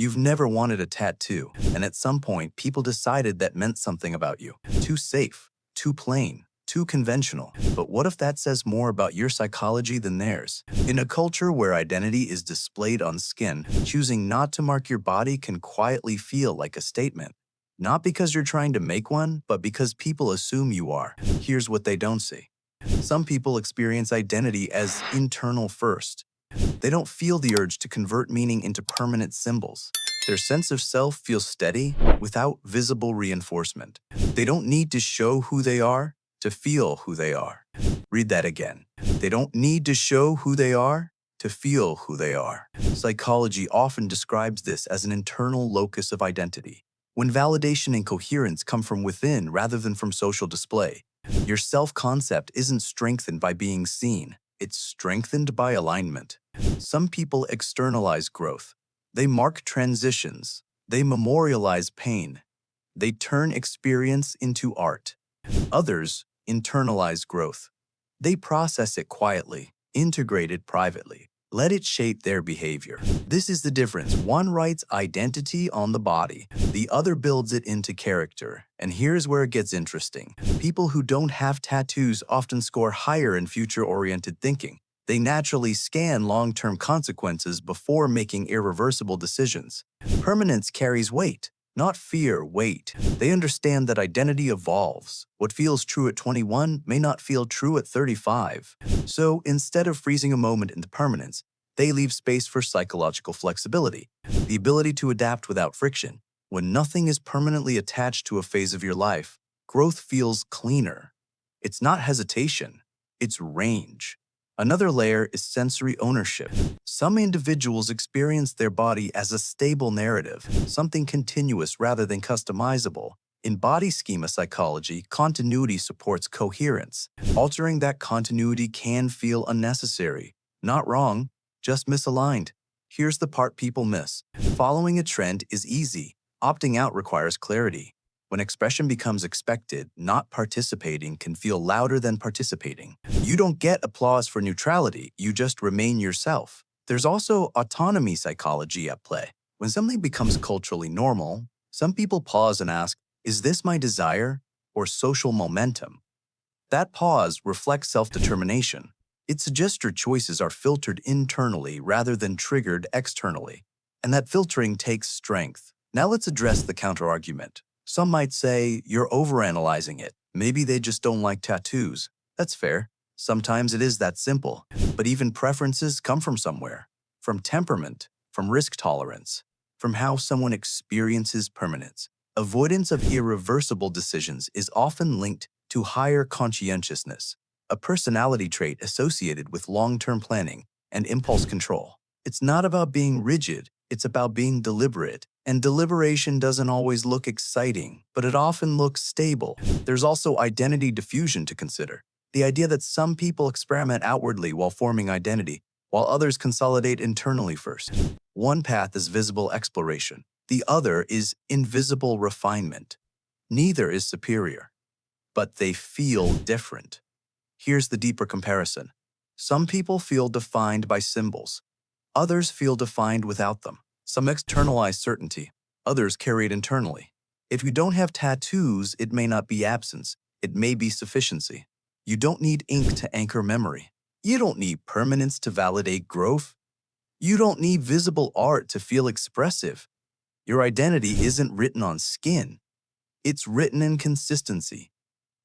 You've never wanted a tattoo, and at some point, people decided that meant something about you. Too safe, too plain, too conventional. But what if that says more about your psychology than theirs? In a culture where identity is displayed on skin, choosing not to mark your body can quietly feel like a statement. Not because you're trying to make one, but because people assume you are. Here's what they don't see. Some people experience identity as internal first. They don't feel the urge to convert meaning into permanent symbols. Their sense of self feels steady without visible reinforcement. They don't need to show who they are to feel who they are. Read that again. They don't need to show who they are to feel who they are. Psychology often describes this as an internal locus of identity. When validation and coherence come from within rather than from social display, your self-concept isn't strengthened by being seen. It's strengthened by alignment. Some people externalize growth. They mark transitions. They memorialize pain. They turn experience into art. Others internalize growth. They process it quietly, integrate it privately, let it shape their behavior. This is the difference. One writes identity on the body, the other builds it into character. And here's where it gets interesting. People who don't have tattoos often score higher in future-oriented thinking. They naturally scan long-term consequences before making irreversible decisions. Permanence carries weight, not fear, weight. They understand that identity evolves. What feels true at 21 may not feel true at 35. So instead of freezing a moment into permanence, they leave space for psychological flexibility, the ability to adapt without friction. When nothing is permanently attached to a phase of your life, growth feels cleaner. It's not hesitation, it's range. Another layer is sensory ownership. Some individuals experience their body as a stable narrative, something continuous rather than customizable. In body schema psychology, continuity supports coherence. Altering that continuity can feel unnecessary. Not wrong, just misaligned. Here's the part people miss. Following a trend is easy. Opting out requires clarity. When expression becomes expected, not participating can feel louder than participating. You don't get applause for neutrality, you just remain yourself. There's also autonomy psychology at play. When something becomes culturally normal, some people pause and ask, is this my desire or social momentum? That pause reflects self-determination. It suggests your choices are filtered internally rather than triggered externally. And that filtering takes strength. Now let's address the counterargument. Some might say you're overanalyzing it. Maybe they just don't like tattoos. That's fair. Sometimes it is that simple. But even preferences come from somewhere. From temperament, from risk tolerance, from how someone experiences permanence. Avoidance of irreversible decisions is often linked to higher conscientiousness, a personality trait associated with long-term planning and impulse control. It's not about being rigid, it's about being deliberate. And deliberation doesn't always look exciting, but it often looks stable. There's also identity diffusion to consider. The idea that some people experiment outwardly while forming identity, while others consolidate internally first. One path is visible exploration. The other is invisible refinement. Neither is superior, but they feel different. Here's the deeper comparison. Some people feel defined by symbols. Others feel defined without them. Some externalize certainty, others carry it internally. If you don't have tattoos, it may not be absence, it may be sufficiency. You don't need ink to anchor memory. You don't need permanence to validate growth. You don't need visible art to feel expressive. Your identity isn't written on skin. It's written in consistency,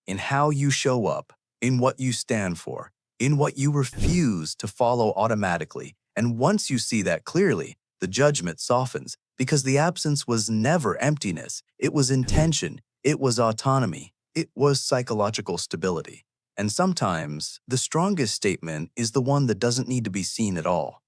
in how you show up, in what you stand for, in what you refuse to follow automatically. And once you see that clearly, the judgment softens because the absence was never emptiness. It was intention. It was autonomy. It was psychological stability. And sometimes, the strongest statement is the one that doesn't need to be seen at all.